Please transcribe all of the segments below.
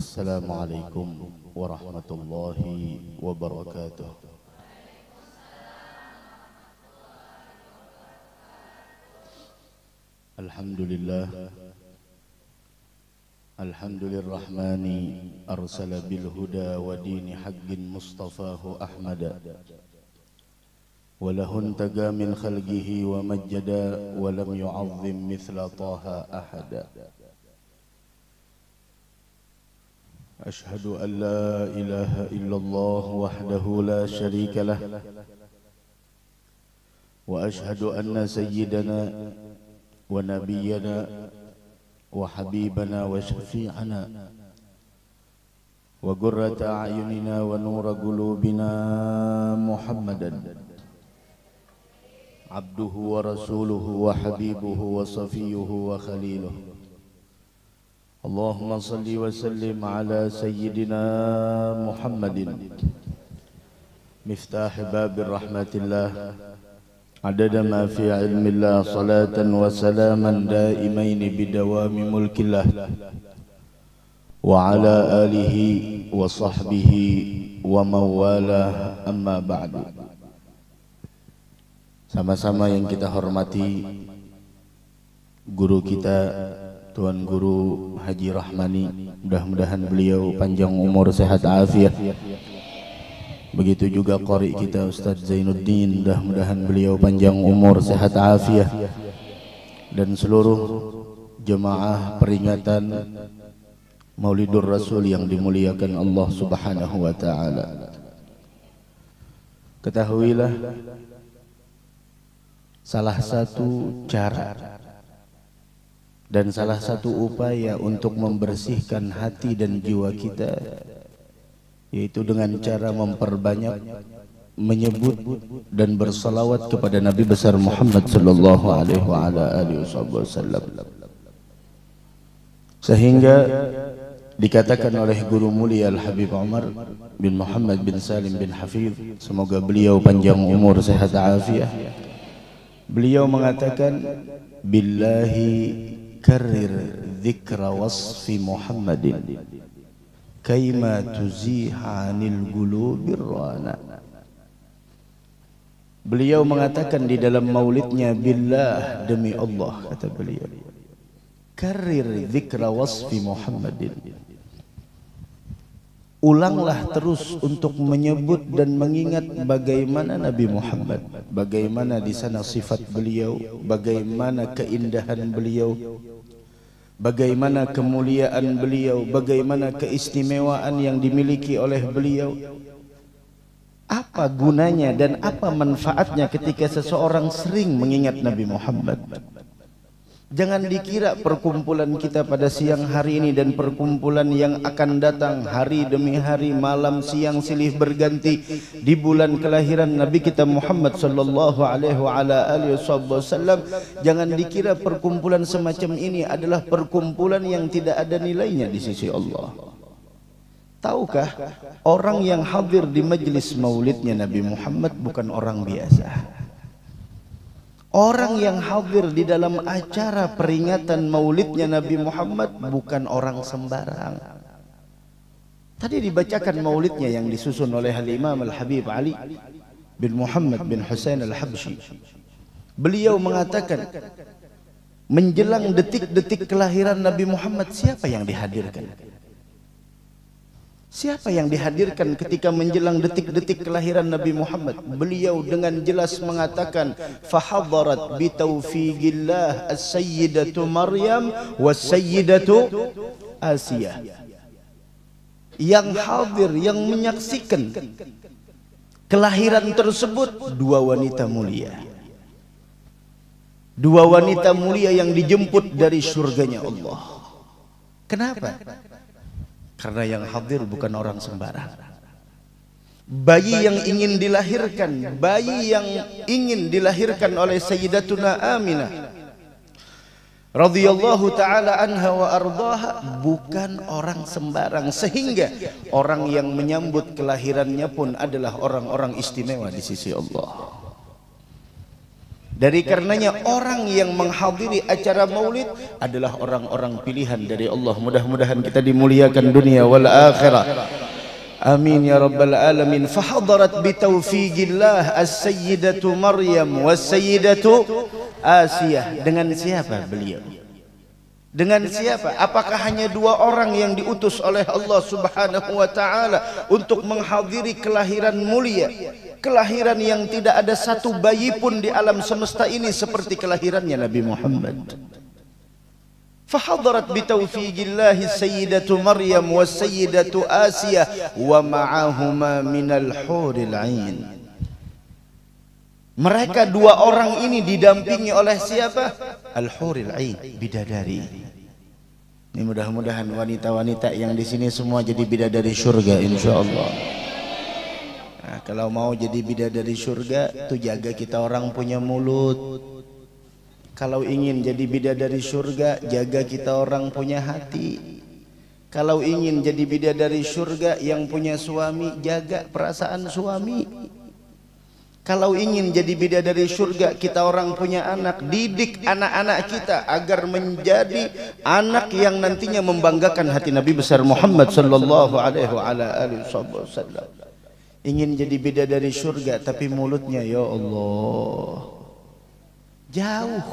Assalamualaikum warahmatullahi wabarakatuh. Alhamdulillah, alhamdulillahirrahmani arsala bil huda wa dini haqqin mustafahu ahmada walahun taga min khalqihi wa majjada wa lam yu'azzim mithla taha ahada. Ashhadu an la ilaha illallah wahdahu la sharika lah wa ashhadu anna sayyidana wa nabiyyana wa habibana wa syafi'ana wa qurrata a'yunina wa nura qulubina Muhammadan abduhu wa rasuluhu wa habibuhu wa safiyuhu wa khaliluhu. Allahumma salli wa sallim ala sayyidina Muhammadin miftah babir rahmatillah adada ma fi ilmillah salatan wa salaman daimaini bidawami mulkillah wa ala alihi wa sahbihi wa mawalah amma ba'du. Sama-sama yang kita hormati guru kita Tuan Guru Haji Rahmani, mudah-mudahan beliau panjang umur, sehat afiat. Begitu juga qari kita Ustaz Zainuddin, mudah-mudahan beliau panjang umur, sehat afiat. Dan seluruh jemaah peringatan Maulidur Rasul yang dimuliakan Allah Subhanahu wa taala. Ketahuilah, salah satu cara dan salah satu upaya untuk membersihkan hati dan jiwa kita yaitu dengan cara memperbanyak menyebut dan bersalawat kepada Nabi besar Muhammad sallallahu alaihi wasallam. Sehingga dikatakan oleh guru mulia Al-Habib Umar bin Muhammad bin Salim bin Hafidh, semoga beliau panjang umur, sehat afiat. Beliau mengatakan, billahi karrir dzikra wasfi Muhammadin kaima tuziha anil qulubir rana. Beliau mengatakan di dalam maulidnya, billah, demi Allah, kata beliau, karrir dzikra wasfi Muhammadin, ulanglah terus untuk menyebut dan mengingat bagaimana Nabi Muhammad, bagaimana di sana sifat beliau, bagaimana keindahan beliau, bagaimana kemuliaan beliau, bagaimana keistimewaan yang dimiliki oleh beliau. Apa gunanya dan apa manfaatnya ketika seseorang sering mengingat Nabi Muhammad? Jangan dikira perkumpulan kita pada siang hari ini dan perkumpulan yang akan datang hari demi hari, malam siang silih berganti di bulan kelahiran Nabi kita Muhammad sallallahu alaihi wasallam. Jangan dikira perkumpulan semacam ini adalah perkumpulan yang tidak ada nilainya di sisi Allah. Tahukah, orang yang hadir di majelis maulidnya Nabi Muhammad bukan orang biasa. Orang yang hadir di dalam acara peringatan maulidnya Nabi Muhammad bukan orang sembarang. Tadi dibacakan maulidnya yang disusun oleh Al-Imam Al-Habib Ali bin Muhammad bin Husain Al-Habsyi. Beliau mengatakan, menjelang detik-detik kelahiran Nabi Muhammad, siapa yang dihadirkan? Siapa yang dihadirkan ketika menjelang detik-detik kelahiran Nabi Muhammad? Beliau dengan jelas mengatakan, fahadharat bi taufiqillah as-sayyidatu Maryam was-sayyidatu Asiyah. Yang hadir, yang menyaksikan kelahiran tersebut dua wanita mulia. Dua wanita mulia yang dijemput dari surganya Allah. Kenapa? Karena yang hadir bukan orang sembarang. Bayi yang ingin dilahirkan, bayi yang ingin dilahirkan oleh Sayyidatuna Aminah radhiyallahu taala anha wa ardhaha bukan orang sembarang, sehingga orang yang menyambut kelahirannya pun adalah orang-orang istimewa di sisi Allah. Dari karenanya orang yang menghadiri acara maulid adalah orang-orang pilihan dari Allah. Mudah-mudahan kita dimuliakan dunia wal akhirah. Amin ya rabbal alamin. Fahadarat bitaufiqillah as-sayyidatu Maryam was-sayyidatu Asiyah. Dengan siapa beliau? Dengan siapa? Apakah hanya dua orang yang diutus oleh Allah Subhanahu wa taala untuk menghadiri kelahiran mulia, kelahiran yang tidak ada satu bayi pun di alam semesta ini seperti kelahirannya Nabi Muhammad. Fahadarat bitaufiqillahi sayyidatu Maryam was sayyidatu Asiyah wa ma'ahuma minal huril 'ain. Mereka dua orang ini didampingi oleh siapa? Al-huril 'ain, bidadari. Ini mudah-mudahan wanita-wanita yang di sini semua jadi bidadari surga insyaallah. Nah, kalau mau jadi bidadari surga, tuh jaga kita orang punya mulut. Kalau ingin jadi bidadari surga, jaga kita orang punya hati. Kalau ingin jadi bidadari surga yang punya suami, jaga perasaan suami. Kalau ingin jadi bidadari surga, kita orang punya anak, didik anak-anak kita agar menjadi anak yang nantinya membanggakan hati Nabi besar Muhammad sallallahu alaihi wasallam. Ingin jadi bidadari surga tapi mulutnya ya Allah jauh.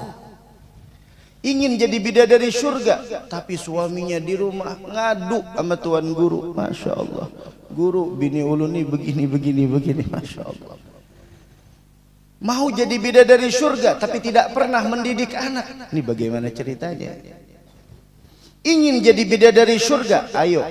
Ingin jadi bidadari surga tapi suaminya di rumah ngadu sama tuan guru. Masya Allah, guru bini ulun ini begini, Masya Allah. Mau jadi bidadari surga tapi tidak pernah mendidik anak. Ini bagaimana ceritanya? Ingin jadi bidadari surga, ayo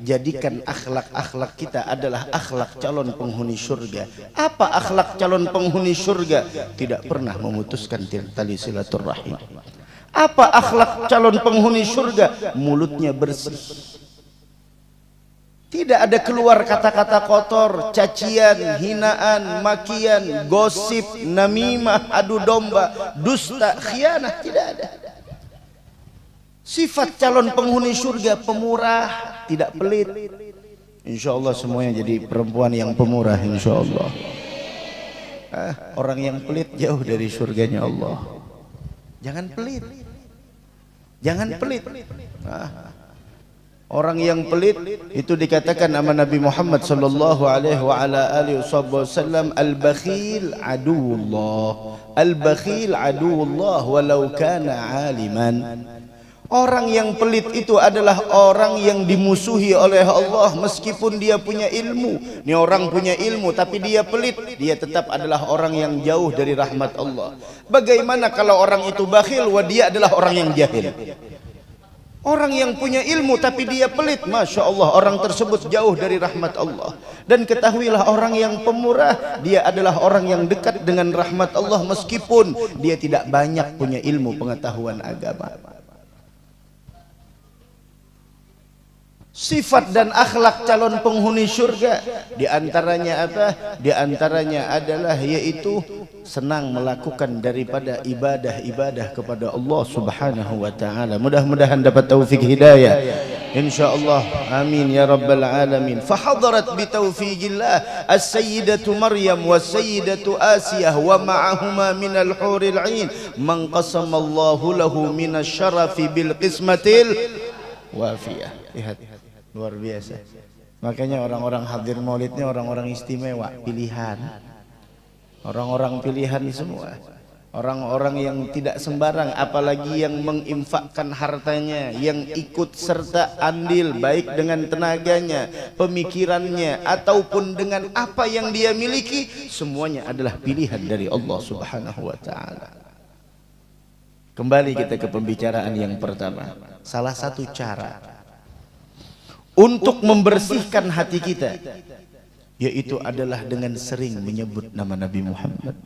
jadikan akhlak-akhlak kita adalah akhlak calon penghuni surga. Apa akhlak calon penghuni surga? Tidak pernah memutuskan tali silaturahim. Apa akhlak calon penghuni surga? Mulutnya bersih. Tidak ada keluar kata-kata kotor, cacian, hinaan, makian, gosip, namimah, adu domba, dusta, khianat, tidak ada. Sifat calon penghuni surga pemurah, tidak pelit. Insya Allah semuanya jadi perempuan yang pemurah, insya Allah. Orang yang pelit jauh dari surganya Allah. Jangan pelit, jangan pelit. Orang yang pelit itu dikatakan nama Nabi Muhammad sallallahu alaihi wasallam, al-bakhil aduwullah. Al-bakhil aduwullah walau kana aliman. Orang yang pelit itu adalah orang yang dimusuhi oleh Allah meskipun dia punya ilmu. Ini orang punya ilmu tapi dia pelit, dia tetap adalah orang yang jauh dari rahmat Allah. Bagaimana kalau orang itu bakhil wa dia adalah orang yang jahil? Orang yang punya ilmu tapi dia pelit, Masya Allah, orang tersebut jauh dari rahmat Allah. Dan ketahuilah orang yang pemurah, dia adalah orang yang dekat dengan rahmat Allah meskipun dia tidak banyak punya ilmu pengetahuan agama. Sifat dan akhlak calon penghuni surga diantaranya apa? Diantaranya adalah yaitu senang melakukan daripada ibadah-ibadah kepada Allah Subhanahu wa taala. Mudah-mudahan dapat taufik hidayah insyaallah. Amin ya rabbal alamin. Fahadarat bi taufiqillah as-sayyidatu Maryam was-sayyidatu Asiyah wa ma'ahuma minal huril 'ain man qasamallahu lahu minasyarafi bil qismatil wafiyah. Lihat, luar biasa. Makanya orang-orang hadir maulidnya orang-orang istimewa, pilihan. Orang-orang pilihan semua. Orang-orang yang tidak sembarang, apalagi yang menginfakkan hartanya, yang ikut serta andil baik dengan tenaganya, pemikirannya ataupun dengan apa yang dia miliki, semuanya adalah pilihan dari Allah Subhanahu wa taala. Kembali kita ke pembicaraan yang pertama. Salah satu cara untuk membersihkan hati kita yaitu adalah dengan sering menyebut nama Nabi Muhammad.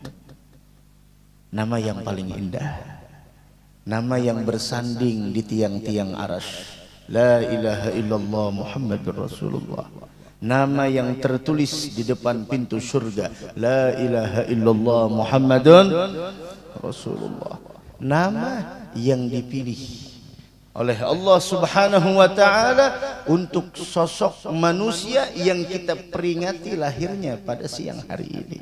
Nama yang paling indah, nama yang bersanding di tiang-tiang arasy. La ilaha illallah Muhammadur Rasulullah. Nama yang tertulis di depan pintu surga. La ilaha illallah Muhammadun Rasulullah. Nama yang dipilih oleh Allah Subhanahu wa taala untuk sosok manusia yang kita peringati lahirnya pada siang hari ini.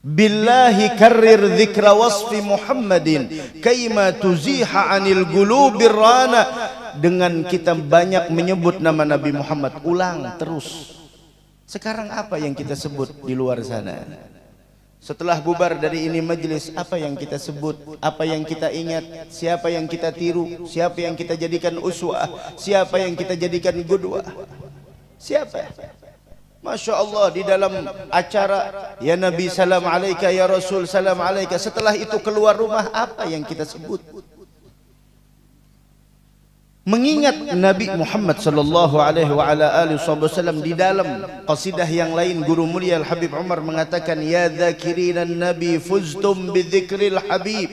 Billahi karrir dzikra wasfi Muhammadin kaima tuziha anil qulubir rana. Dengan kita banyak menyebut nama Nabi Muhammad, ulang terus. Sekarang apa yang kita sebut di luar sana? Setelah bubar dari ini majelis, apa yang kita sebut? Apa yang kita ingat? Siapa yang kita tiru? Siapa yang kita jadikan uswah? Siapa yang kita jadikan qudwah? Siapa? Masya Allah, di dalam acara ya Nabi salam alaika, ya Rasul salam alaika, setelah itu keluar rumah, apa yang kita sebut? Mengingat Nabi Muhammad sallallahu alaihi wa ala alihi wasallam. Di dalam qasidah yang lain, guru mulia Al Habib Umar mengatakan, ya dzakirinan nabi fuztum bidzikril habib.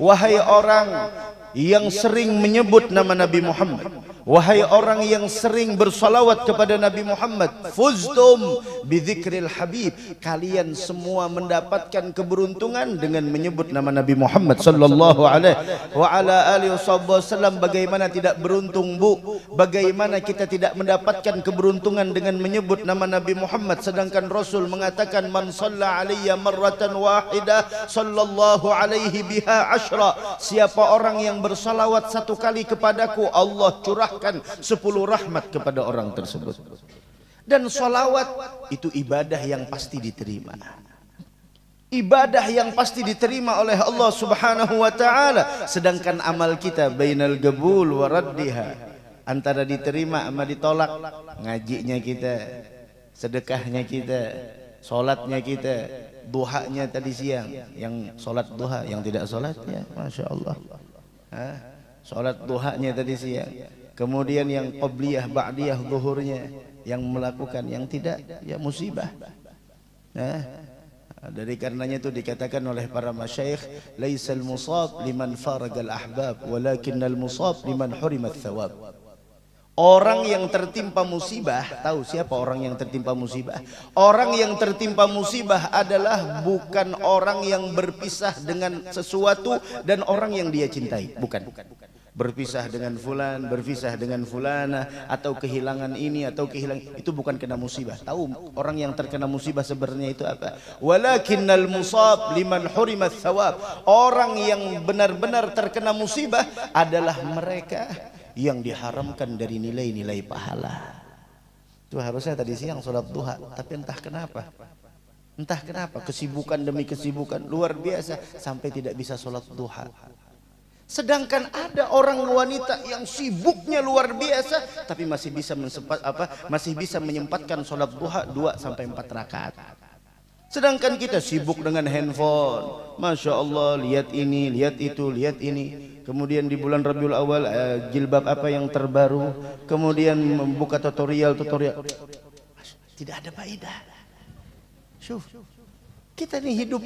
Wahai orang yang sering menyebut nama Nabi Muhammad, wahai orang yang sering bersalawat kepada Nabi Muhammad, fuztum bidzikril habib, kalian semua mendapatkan keberuntungan dengan menyebut nama Nabi Muhammad sallallahu alaihi wa ala alihi wasallam. Bagaimana tidak beruntung, Bu? Bagaimana kita tidak mendapatkan keberuntungan dengan menyebut nama Nabi Muhammad, sedangkan Rasul mengatakan, man shalla alayya marratan wahidah sallallahu alaihi biha ashra. Siapa orang yang bersalawat satu kali kepadaku, Allah curahkan 10 rahmat kepada orang tersebut. Dan salawat itu ibadah yang pasti diterima. Ibadah yang pasti diterima oleh Allah subhanahu wa ta'ala. Sedangkan amal kita bainal gabul wa raddiha, antara diterima sama ditolak. Ngajinya kita, sedekahnya kita, sholatnya kita, duhanya tadi siang, yang sholat duha, yang tidak sholat ya Masya Allah, sholat duhanya tadi siang. Kemudian yang qabliyah ba'diyah zuhurnya, yang melakukan, yang tidak ya musibah. Dari karenanya itu dikatakan oleh para masyayikh, laisal musab liman faragal ahbab walakinnal musab liman hurimat thawab. Orang yang tertimpa musibah, tahu siapa orang yang tertimpa musibah? Orang yang tertimpa musibah adalah bukan orang yang berpisah dengan sesuatu dan orang yang dia cintai, bukan. Berpisah dengan fulan, berpisah dengan fulana, atau kehilangan ini atau kehilangan itu, bukan kena musibah. Tahu orang yang terkena musibah sebenarnya itu apa? Walakinnal musab liman hurimat thawab. Orang yang benar-benar terkena musibah adalah mereka yang diharamkan dari nilai-nilai pahala. Itu harusnya tadi siang sholat duha, tapi entah kenapa kesibukan demi kesibukan luar biasa sampai tidak bisa sholat duha. Sedangkan ada orang wanita yang sibuknya luar biasa tapi masih bisa menyempatkan sholat duha 2 sampai 4 rakaat. Sedangkan kita sibuk dengan handphone, Masya Allah, lihat ini, lihat itu, lihat ini. Kemudian di bulan Rabiul Awal jilbab apa yang terbaru, kemudian membuka tutorial. Tidak ada faedah. Syuf, kita ini hidup.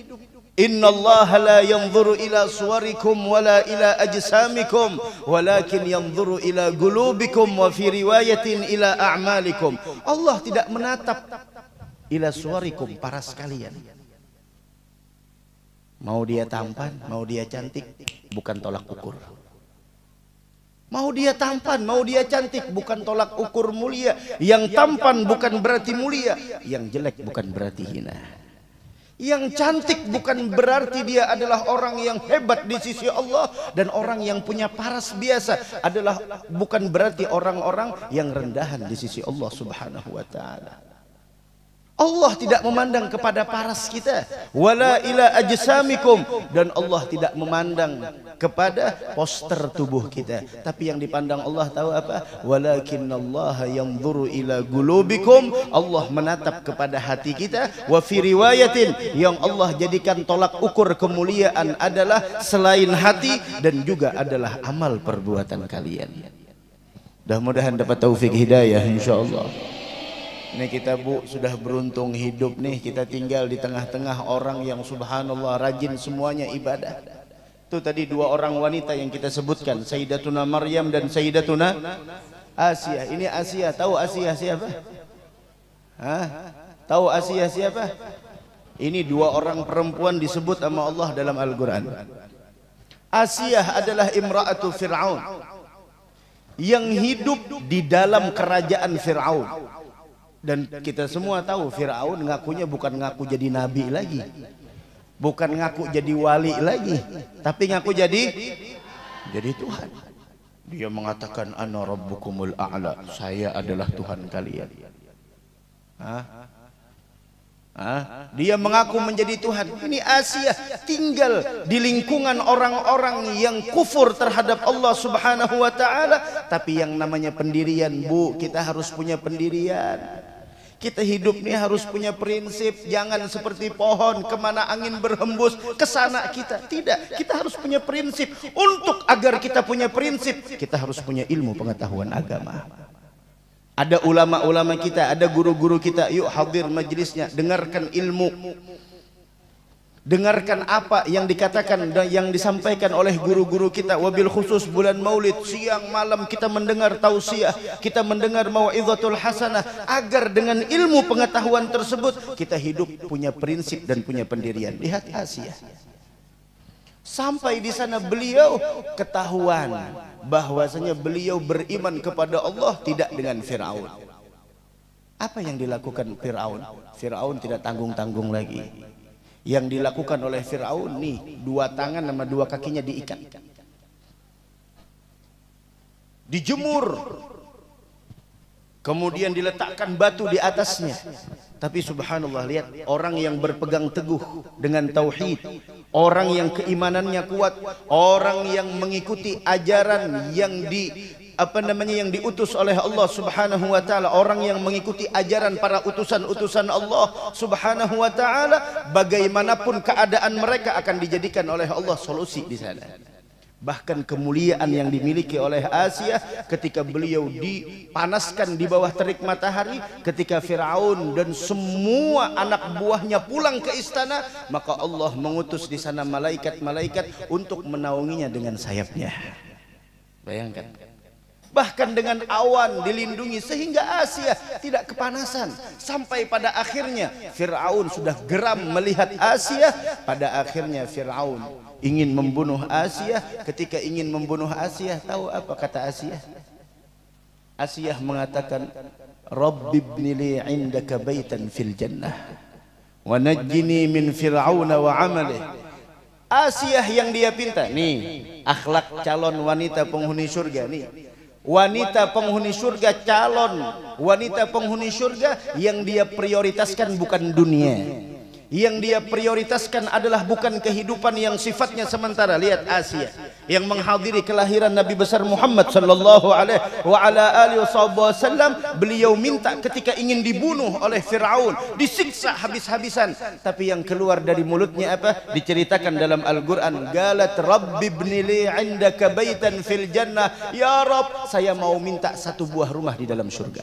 Innallaha la yanzuru ila suwarikum wala ila ajsamikum walakin yanzuru ila qulubikum wa fi riwayatin ila a'malikum. Allah tidak menatap ila suwarikum, paras kalian. Mau dia tampan, mau dia cantik, bukan tolak ukur. Mau dia tampan, mau dia cantik, bukan tolak ukur mulia. Yang tampan bukan berarti mulia, yang jelek bukan berarti hina. Yang cantik bukan berarti dia adalah orang yang hebat di sisi Allah, dan orang yang punya paras biasa adalah bukan berarti orang-orang yang rendahan di sisi Allah Subhanahu wa taala. Allah tidak memandang kepada paras kita, wala ila ajsamikum, dan Allah tidak memandang kepada poster tubuh kita, tapi yang dipandang Allah tahu apa? Walakinnallaha yanzuru ila qulubikum. Allah menatap kepada hati kita. Wa fi riwayatin, yang Allah jadikan tolak ukur kemuliaan adalah selain hati dan juga adalah amal perbuatan kalian. Mudah-mudahan dapat taufik hidayah insyaallah. Ini kita Bu sudah beruntung hidup nih, kita tinggal di tengah-tengah orang yang subhanallah rajin semuanya ibadah. Itu tadi 2 orang wanita yang kita sebutkan, Sayyidatuna Maryam dan Sayyidatuna Asia. Ini Asia, tahu Asia siapa? Tahu Asia siapa? Ini 2 orang perempuan disebut sama Allah dalam Al-Quran. Asia adalah imra'atu Fir'aun, yang hidup di dalam kerajaan Fir'aun. Dan kita semua tahu Fir'aun ngakunya bukan ngaku jadi nabi lagi. Bukan ngaku jadi wali lagi, tapi ngaku jadi Tuhan. Dia mengatakan ana rabbukumul a'la, saya adalah Tuhan kalian. Dia mengaku menjadi Tuhan. Ini Asia tinggal di lingkungan orang-orang yang kufur terhadap Allah Subhanahu wa taala, tapi yang namanya pendirian, Bu, kita harus punya pendirian. Kita hidup ini harus punya prinsip, jangan seperti pohon kemana angin berhembus kesana kita. Tidak, kita harus punya prinsip. Untuk agar kita punya prinsip, kita harus punya ilmu pengetahuan agama. Ada ulama-ulama kita, ada guru-guru kita, yuk hadir majelisnya, dengarkan ilmu, dengarkan apa yang dikatakan dan yang disampaikan oleh guru-guru kita. Wabil khusus bulan Maulid, siang malam kita mendengar tausiah, kita mendengar mau'izatul hasanah, agar dengan ilmu pengetahuan tersebut kita hidup punya prinsip dan punya pendirian. Lihat Asia, sampai di sana beliau ketahuan bahwasanya beliau beriman kepada Allah tidak dengan Fir'aun. Apa yang dilakukan Fir'aun? Fir'aun tidak tanggung-tanggung lagi. Yang dilakukan oleh Fir'aun nih, 2 tangan sama 2 kakinya diikat, dijemur, kemudian diletakkan batu di atasnya. Tapi subhanallah, lihat orang yang berpegang teguh dengan tauhid, orang yang keimanannya kuat, orang yang mengikuti ajaran yang yang diutus oleh Allah Subhanahu wa taala, orang yang mengikuti ajaran para utusan-utusan Allah Subhanahu wa taala, bagaimanapun keadaan mereka akan dijadikan oleh Allah solusi di sana. Bahkan kemuliaan yang dimiliki oleh Asia ketika beliau dipanaskan di bawah terik matahari, ketika Fir'aun dan semua anak buahnya pulang ke istana, maka Allah mengutus di sana malaikat-malaikat untuk menaunginya dengan sayapnya. Bayangkan, bahkan dengan awan dilindungi sehingga Asia tidak kepanasan. Sampai pada akhirnya Fir'aun sudah geram melihat Asia. Pada akhirnya Fir'aun ingin membunuh Asia. Ketika ingin membunuh Asia, tahu apa kata Asia? Asia mengatakan, Rabbi ibni li indaka baitan fil jannah wa najjini min Fir'aun wa amalih. Asia yang dia pinta nih, akhlak calon wanita penghuni surga nih. Wanita penghuni surga, calon wanita penghuni surga, yang dia prioritaskan bukan dunia, yang dia prioritaskan adalah bukan kehidupan yang sifatnya sementara. Lihat Asia yang menghadiri kelahiran Nabi besar Muhammad sallallahu alaihi wasallam, beliau minta ketika ingin dibunuh oleh Fir'aun, disiksa habis-habisan, tapi yang keluar dari mulutnya apa? Diceritakan dalam Al-Qur'an, galat rabbi ibni li indaka baitan fil jannah, ya Rabb, saya mau minta 1 buah rumah di dalam surga.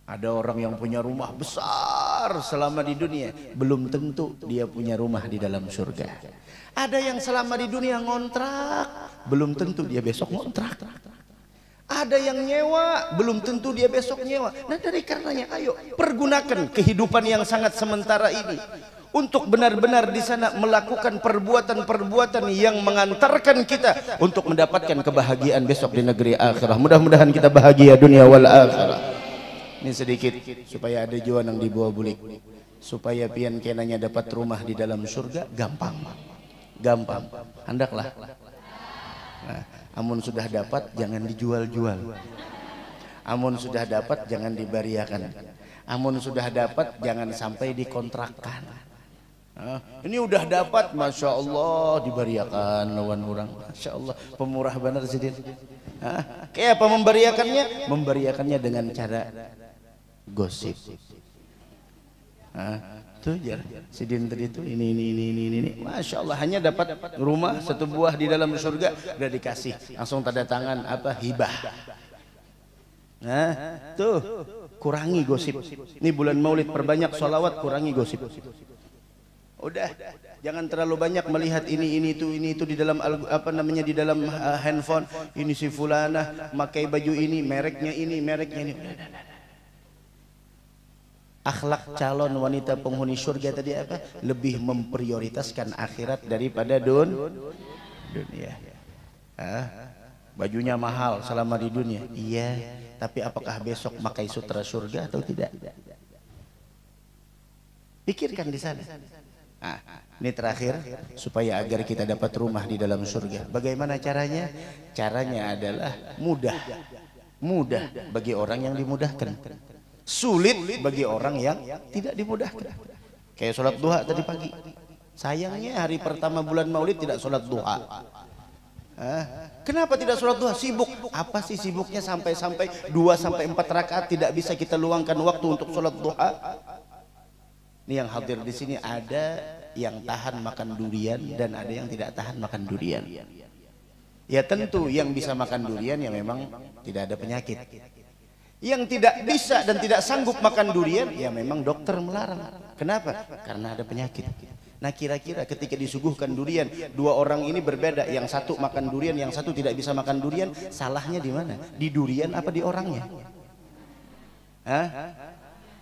Ada orang yang punya rumah besar selama di dunia, belum tentu dia punya rumah di dalam surga. Ada yang selama di dunia ngontrak, belum tentu dia besok ngontrak. Ada yang nyewa, belum tentu dia besok nyewa. Nah, dari karenanya ayo pergunakan kehidupan yang sangat sementara ini untuk benar-benar di sana melakukan perbuatan-perbuatan yang mengantarkan kita untuk mendapatkan kebahagiaan besok di negeri akhirah. Mudah-mudahan kita bahagia dunia wal akhirah. Ini sedikit supaya ada jual yang dibawa bulik, supaya pian kenanya dapat rumah di dalam surga gampang, gampang. Hendaklah. Nah, amun sudah dapat jangan dijual-jual. Amun sudah dapat jangan dibariakan. Amun sudah dapat jangan sampai dikontrakkan. Ini udah dapat, masya Allah, dibariakan lawan orang, masya Allah, pemurah benar Sidin. Kayak apa membariakannya? Membariakannya dengan cara gosip. Tuh ya, Sidin tadi itu ini, masya Allah, hanya dapat rumah 1 buah di dalam surga, udah dikasih langsung tanda tangan apa, hibah. Nah, tuh kurangi gosip. Ini bulan Maulid, perbanyak sholawat, kurangi gosip. Udah, jangan terlalu banyak melihat ini itu di dalam di dalam handphone. Ini si fulanah pakai baju ini, mereknya ini. Akhlak calon wanita penghuni surga tadi apa? Lebih memprioritaskan akhirat daripada dunia. Bajunya mahal selama di dunia. Iya, tapi apakah besok pakai sutra surga atau tidak? Pikirkan di sana. Nah, ini terakhir supaya agar kita dapat rumah di dalam surga. Bagaimana caranya? Caranya adalah mudah. Mudah bagi orang yang dimudahkan. Sulit bagi orang yang tidak dimudahkan. Kayak sholat duha tadi pagi. Sayangnya hari pertama bulan Maulid tidak sholat duha. Kenapa tidak sholat duha? Sibuk. Apa sih sibuknya sampai 2 sampai 4 rakaat tidak bisa kita luangkan waktu untuk sholat duha? Ini yang hadir di sini ada yang tahan makan durian dan ada yang tidak tahan makan durian. Ya tentu yang bisa makan durian ya memang tidak ada penyakit. Yang tidak bisa dan tidak sanggup makan durian ya memang dokter melarang. Kenapa? Karena ada penyakit. Nah kira-kira ketika disuguhkan durian, 2 orang ini berbeda, yang satu makan durian, yang satu tidak bisa makan durian, salahnya di mana? Di durian apa di orangnya?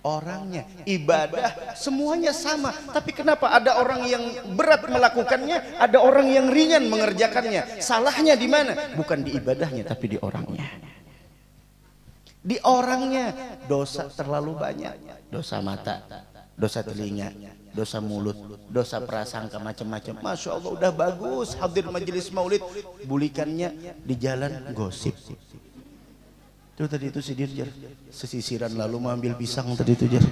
Orangnya. Ibadah semuanya sama, tapi kenapa ada orang yang berat melakukannya, ada orang yang ringan mengerjakannya? Salahnya di mana? Bukan di ibadahnya tapi di orangnya. Di orangnya. Dosa terlalu banyak, dosa mata, dosa telinga, dosa mulut, dosa prasangka, macam-macam. Masya Allah udah bagus hadir majelis maulid, bulikannya di jalan gosip. Itu tadi itu si Dirjar sesisiran lalu mengambil pisang tadi itu Jar.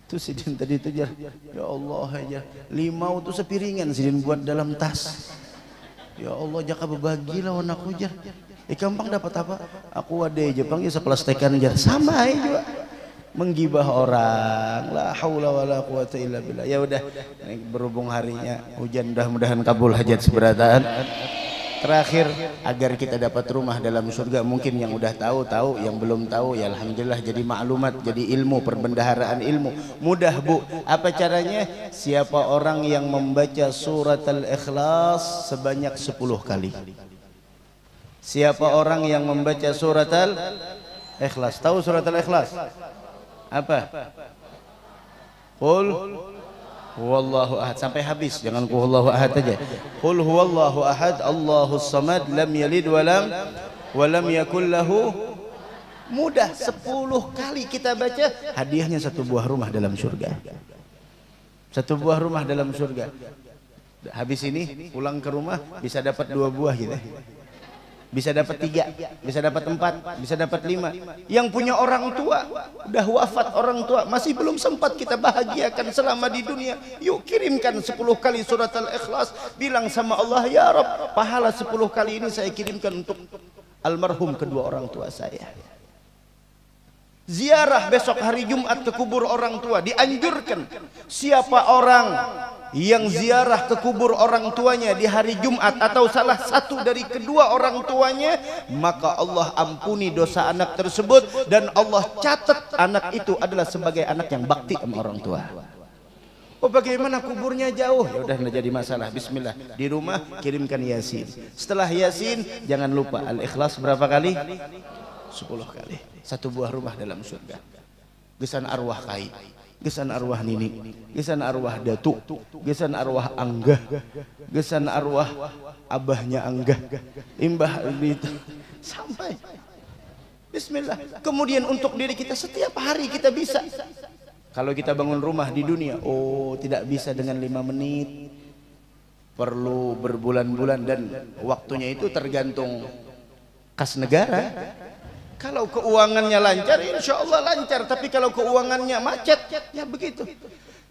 Itu si Din tadi itu Jar. Ya Allah ya, limau tuh sepiringan si Din buat dalam tas. Ya Allah jaka berbagi lawan aku Jar. Gampang dapat apa? Aku ada Jepang ya seplastekan Jar. Sama juga. Menggibah orang. La haula wala quwata illa billah. Ya udah, berhubung harinya hujan, mudah-mudahan kabul hajat seberatan. Terakhir, agar kita dapat rumah dalam surga, mungkin yang udah tahu, yang belum tahu ya alhamdulillah jadi maklumat, jadi ilmu, perbendaharaan ilmu. Mudah Bu, apa caranya? Siapa orang yang membaca surat Al-Ikhlas sebanyak 10 kali. Siapa orang yang membaca surat Al-Ikhlas? Tahu surat Al-Ikhlas? Apa? Qul huwallahu ahad sampai habis, jangan qul huwallahu ahad aja. Qul huwallahu ahad, Allahus samad, lam yalid wa lam yakul lahu. Mudah, 10 kali kita baca, hadiahnya 1 buah rumah dalam surga. 1 buah rumah dalam surga. Habis ini pulang ke rumah bisa dapat 2 buah gitu. Bisa dapat 3, bisa dapat 4, bisa dapat 5. Yang punya orang tua, udah wafat orang tua, masih belum sempat kita bahagiakan selama di dunia. Yuk kirimkan 10 kali surat Al-Ikhlas. Bilang sama Allah, ya Rabb, pahala 10 kali ini saya kirimkan untuk almarhum kedua orang tua saya. Ziarah besok hari Jumat ke kubur orang tua. Dianjurkan siapa orang yang ziarah ke kubur orang tuanya di hari Jumat atau salah satu dari kedua orang tuanya, maka Allah ampuni dosa anak tersebut dan Allah catat anak itu adalah sebagai anak yang bakti sama orang tua. Oh bagaimana kuburnya jauh? Ya udah nggak jadi masalah. Bismillah, di rumah kirimkan Yasin. Setelah Yasin jangan lupa Al-Ikhlas berapa kali? 10 kali. 1 buah rumah dalam surga. Gesan arwah kai, gesan arwah nini, gesan arwah datu, gesan arwah anggah, gesan arwah abahnya anggah, imbah itu sampai. Bismillah. Kemudian untuk diri kita setiap hari kita bisa. Kalau kita bangun rumah di dunia, oh tidak bisa dengan 5 menit. Perlu berbulan-bulan dan waktunya itu tergantung kas negara. Kalau keuangannya lancar, insya Allah lancar. Tapi kalau keuangannya macet, ya begitu.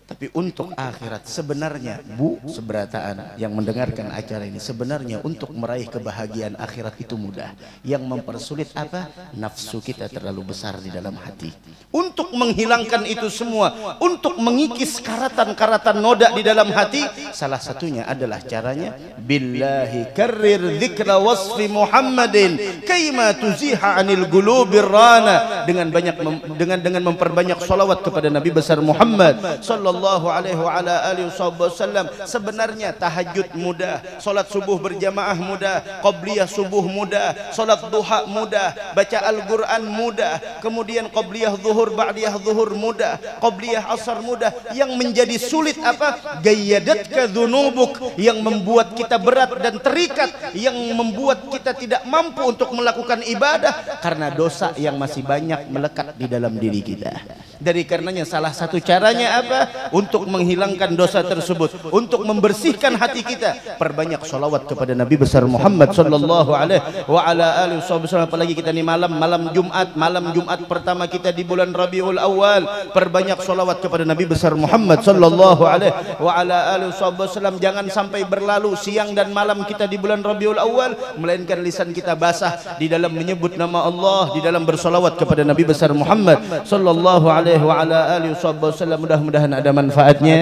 Tapi untuk akhirat sebenarnya Bu seberataan yang mendengarkan acara ini, sebenarnya untuk meraih kebahagiaan akhirat itu mudah. Yang mempersulit apa? Nafsu kita terlalu besar di dalam hati. Untuk menghilangkan itu semua, untuk mengikis karatan-karatan noda di dalam hati, salah satunya adalah caranya billahi karrir dzikra wasfi Muhammadin kaima tuziha anil qulubir rana, dengan banyak dengan memperbanyak salawat kepada Nabi besar Muhammad sallallahu alaihi wa ala alihi wasallam. Sebenarnya tahajud mudah, salat subuh berjamaah mudah, qabliyah subuh mudah, salat duha mudah, baca Al-Qur'an mudah, kemudian qabliyah zuhur, ba'diyah zuhur mudah, qabliyah asar mudah. Yang menjadi sulit apa? Gayyadatka dzunubuk, yang membuat kita berat dan terikat, yang membuat kita tidak mampu untuk melakukan ibadah karena dosa yang masih banyak melekat di dalam diri kita. Dari karenanya salah satu caranya apa? Untuk menghilangkan dosa tersebut, untuk membersihkan hati kita, perbanyak sholawat kepada Nabi besar Muhammad sallallahu alaihi wa ala alihi wasallam. Apalagi kita ini malam Jumat pertama kita di bulan Rabiul Awal, perbanyak sholawat kepada Nabi besar Muhammad sallallahu alaihi wa ala alihi wasallam. Jangan sampai berlalu siang dan malam kita di bulan Rabiul Awal melainkan lisan kita basah di dalam menyebut nama Allah, di dalam bersolawat kepada Nabi besar Muhammad sallallahu alaihi wa ala alihi wasallam. Mudah-mudahan ada manfaatnya,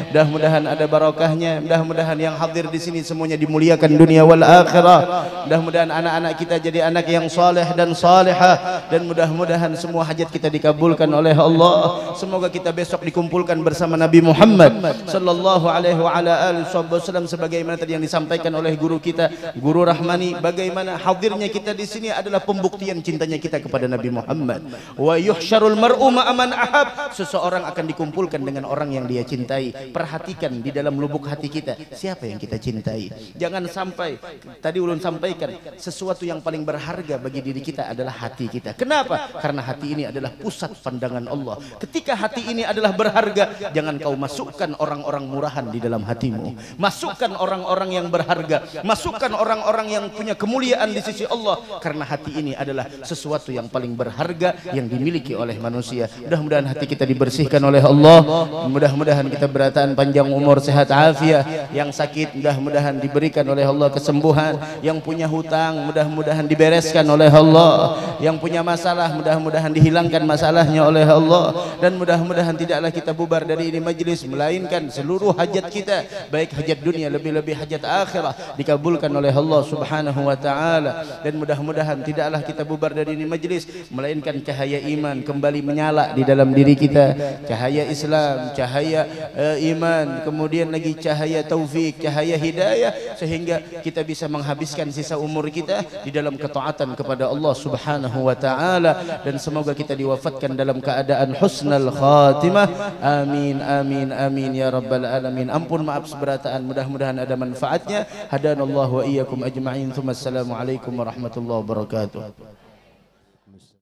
mudah-mudahan ada barokahnya, mudah-mudahan yang hadir di sini semuanya dimuliakan dunia wal akhirah. Mudah-mudahan anak-anak kita jadi anak yang saleh dan salihah, dan mudah-mudahan semua hajat kita dikabulkan oleh Allah. Semoga kita besok dikumpulkan bersama Nabi Muhammad sallallahu alaihi wa ala alihi wasallam, sebagaimana tadi yang disampaikan oleh guru kita, Guru Rahmani, bagaimana hadirnya kita di sini adalah pembuktian cintanya kita kepada Nabi Muhammad. Wa yuhsyarul mar'u ma'aman ahab, seseorang akan dikumpulkan dengan orang yang dia cintai. Perhatikan di dalam lubuk hati kita, siapa yang kita cintai. Jangan sampai, tadi ulun sampaikan, sesuatu yang paling berharga bagi diri kita adalah hati kita. Kenapa? Karena hati ini adalah pusat pandangan Allah. Ketika hati ini adalah berharga, jangan kau masukkan orang-orang murahan di dalam hatimu. Masukkan orang-orang yang berharga, masukkan orang-orang yang punya kemuliaan di sisi Allah, karena hati ini adalah sesuatu yang paling berharga yang dimiliki oleh manusia. Mudah-mudahan hati kita dibersihkan oleh Allah, mudah-mudahan kita berataan panjang umur, sehat afiat. Yang sakit mudah-mudahan diberikan oleh Allah kesembuhan, yang punya hutang mudah-mudahan dibereskan oleh Allah, yang punya masalah mudah-mudahan dihilangkan masalahnya oleh Allah, dan mudah-mudahan tidaklah kita bubar dari ini majlis melainkan seluruh hajat kita, baik hajat dunia lebih-lebih hajat akhirah, dikabulkan oleh Allah subhanahu wa ta'ala. Dan mudah-mudahan tidaklah kita bubar dari ini majlis melainkan cahaya iman kembali menyala di dalam diri kita, cahaya Islam, cahaya iman, kemudian lagi cahaya taufik, cahaya hidayah, sehingga kita bisa menghabiskan sisa umur kita di dalam ketaatan kepada Allah subhanahu wa ta'ala. Dan semoga kita diwafatkan dalam keadaan husnul khatimah. Amin amin amin ya rabbal alamin. Ampun maaf seberataan, mudah-mudahan ada manfaatnya. Hadanallahu wa iyyakum ajma'in. Assalamualaikum warahmatullahi wabarakatuh.